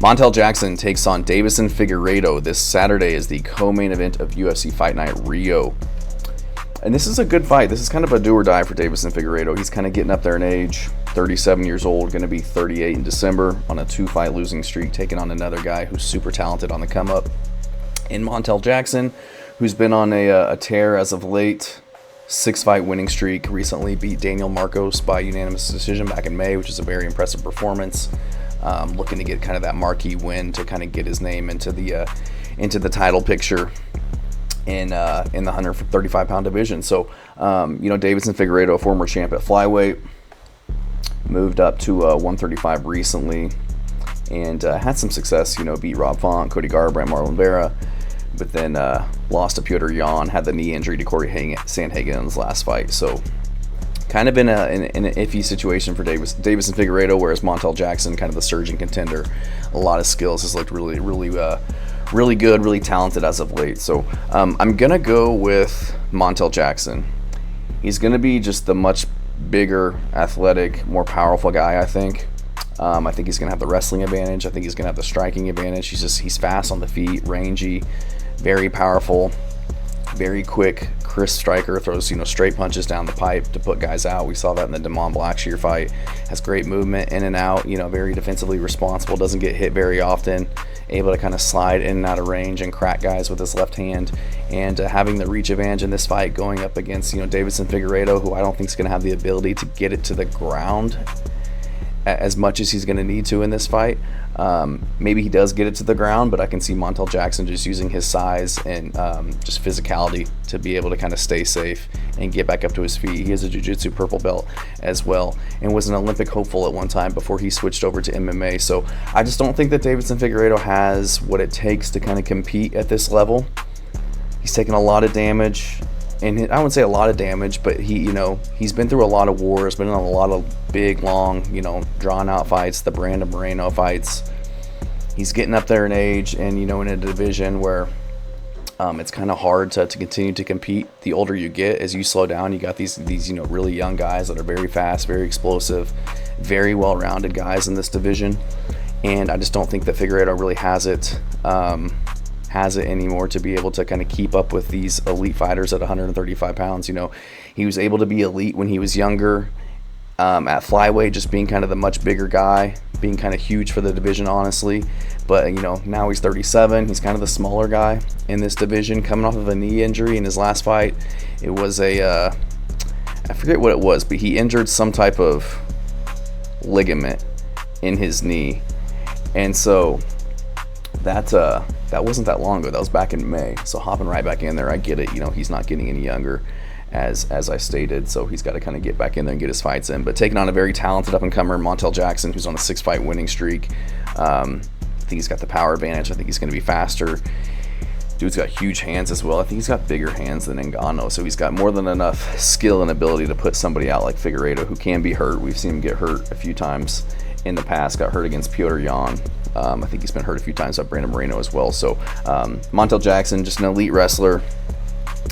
Montel Jackson takes on Deiveson Figueiredo. This Saturday is the co-main event of UFC Fight Night Rio. And this is a good fight. This is kind of a do or die for Deiveson Figueiredo. He's kind of getting up there in age, 37 years old, going to be 38 in December on a 2-fight losing streak, taking on another guy who's super talented on the come up in Montel Jackson, who's been on a tear as of late. 6-fight winning streak. Recently beat Daniel Marcos by unanimous decision back in May, which is a very impressive performance. Looking to get kind of that marquee win to kind of get his name into the title picture in the 135-pound division. So, Deiveson Figueiredo, a former champ at flyweight, moved up to 135 recently, and had some success. Beat Rob Font, Cody Garbrandt, Oliveira, but then lost to Petr Yan. Had the knee injury to Corey Sandhagen in his last fight. So, kind of in an iffy situation for Deiveson Figueiredo, whereas Montel Jackson, kind of the surging contender, a lot of skills, has looked really good, really talented as of late. So I'm gonna go with Montel Jackson. He's gonna be just the much bigger, athletic, more powerful guy, I think. I think he's gonna have the wrestling advantage. I think he's gonna have the striking advantage. He's fast on the feet, rangy, very powerful, very quick, crisp striker, throws straight punches down the pipe to put guys out. We saw that in the Damon Blackshear fight. Has great movement in and out, very defensively responsible, doesn't get hit very often, able to kind of slide in and out of range and crack guys with his left hand, and having the reach advantage in this fight, going up against Deiveson Figueiredo, who I don't think is going to have the ability to get it to the ground as much as he's going to need to in this fight. Maybe he does get it to the ground, but I can see Montel Jackson just using his size and just physicality to be able to kind of stay safe and get back up to his feet. He is a jiu-jitsu purple belt as well, and was an Olympic hopeful at one time before he switched over to MMA. So I just don't think that Deiveson Figueiredo has what it takes to kind of compete at this level. He's taken a lot of damage. And I wouldn't say a lot of damage, but he's been through a lot of wars, been in a lot of big, long, drawn out fights, the Brandon Moreno fights. He's getting up there in age, and in a division where it's kind of hard to continue to compete. The older you get, as you slow down, you got these really young guys that are very fast, very explosive, very well-rounded guys in this division. And I just don't think that Figueiredo really has it anymore to be able to kind of keep up with these elite fighters at 135 pounds. He was able to be elite when he was younger at flyweight, just being kind of the much bigger guy, being kind of huge for the division, honestly. But now he's 37. He's kind of the smaller guy in this division, coming off of a knee injury in his last fight. It was I forget what it was, but he injured some type of ligament in his knee, and so that wasn't that long ago. That was back in May. So hopping right back in there, I get it. He's not getting any younger, as I stated. So he's got to kind of get back in there and get his fights in. But taking on a very talented up-and-comer, Montel Jackson, who's on a 6-fight winning streak. I think he's got the power advantage. I think he's going to be faster. Dude's got huge hands as well. I think he's got bigger hands than Ngannou. So he's got more than enough skill and ability to put somebody out like Figueiredo, who can be hurt. We've seen him get hurt a few times in the past. Got hurt against Petr Yan. I think he's been hurt a few times by Brandon Moreno as well. So Montel Jackson, just an elite wrestler.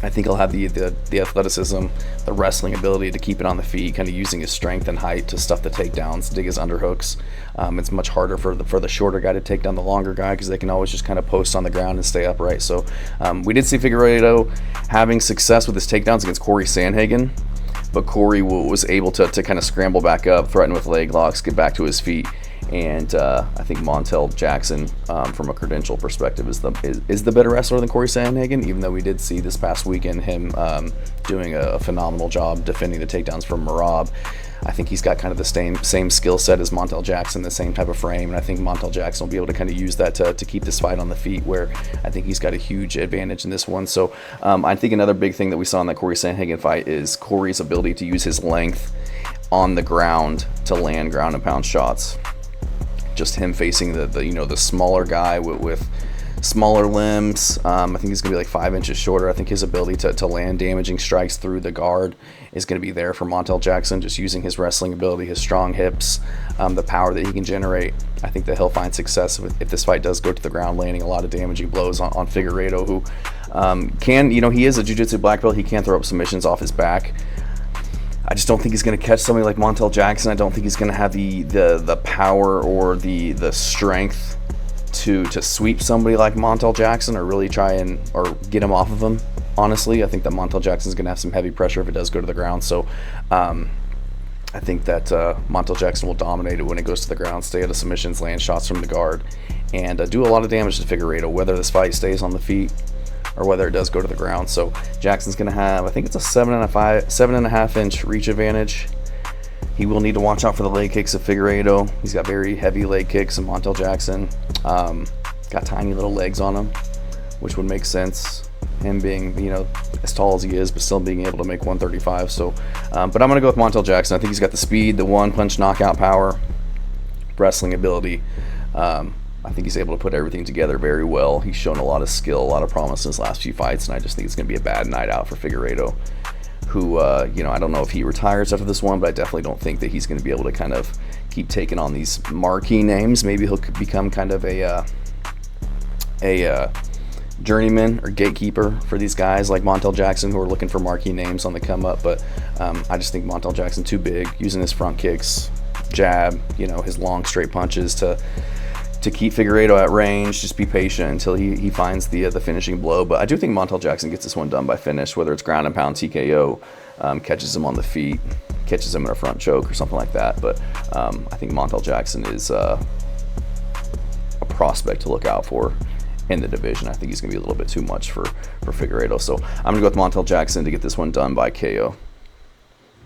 I think he'll have the athleticism, the wrestling ability to keep it on the feet, kind of using his strength and height to stuff the takedowns, dig his underhooks. It's much harder for the shorter guy to take down the longer guy, because they can always just kind of post on the ground and stay upright. So we did see Figueiredo having success with his takedowns against Corey Sandhagen, but Corey was able to kind of scramble back up, threaten with leg locks, get back to his feet. And I think Montel Jackson, from a credential perspective, is the better wrestler than Corey Sandhagen, even though we did see this past weekend him doing a phenomenal job defending the takedowns from Merab. I think he's got kind of the same skill set as Montel Jackson, the same type of frame, and I think Montel Jackson will be able to kind of use that to keep this fight on the feet, where I think he's got a huge advantage in this one. So I think another big thing that we saw in that Corey Sandhagen fight is Corey's ability to use his length on the ground to land ground and pound shots. Just him facing the smaller guy with smaller limbs. I think he's going to be like 5 inches shorter. I think his ability to land damaging strikes through the guard is going to be there for Montel Jackson, just using his wrestling ability, his strong hips, the power that he can generate. I think that he'll find success if this fight does go to the ground, landing a lot of damaging blows on Figueiredo, who he is a jiu-jitsu black belt. He can throw up submissions off his back. I just don't think he's going to catch somebody like Montel Jackson. I don't think he's going to have the power or the strength to sweep somebody like Montel Jackson or really try and or get him off of him. Honestly, I think that Montel Jackson is going to have some heavy pressure if it does go to the ground. So I think that Montel Jackson will dominate it when it goes to the ground, stay out of submissions, land shots from the guard, and do a lot of damage to Figueiredo, whether this fight stays on the feet or whether it does go to the ground. So Jackson's going to have, I think it's a 7.5 inch reach advantage. He will need to watch out for the leg kicks of Figueiredo. He's got very heavy leg kicks, and Montel Jackson got tiny little legs on him, which would make sense. Him being, you know, as tall as he is, but still being able to make 135. So, but I'm going to go with Montel Jackson. I think he's got the speed, the one-punch knockout power, wrestling ability. I think he's able to put everything together very well. He's shown a lot of skill, a lot of promise in his last few fights, and I just think it's going to be a bad night out for Figueiredo, who, you know, I don't know if he retires after this one, but I definitely don't think that he's going to be able to kind of keep taking on these marquee names. Maybe he'll become kind of a journeyman or gatekeeper for these guys like Montel Jackson, who are looking for marquee names on the come up. But I just think Montel Jackson too big, using his front kicks, jab, you know, his long straight punches to keep Figueiredo at range. Just be patient until he finds the finishing blow. But I do think Montel Jackson gets this one done by finish, whether it's ground and pound TKO, catches him on the feet, catches him in a front choke or something like that. But I think Montel Jackson is a prospect to look out for in the division. I think he's going to be a little bit too much for Figueiredo. So I'm going to go with Montel Jackson to get this one done by KO.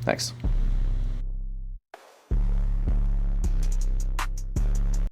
Thanks.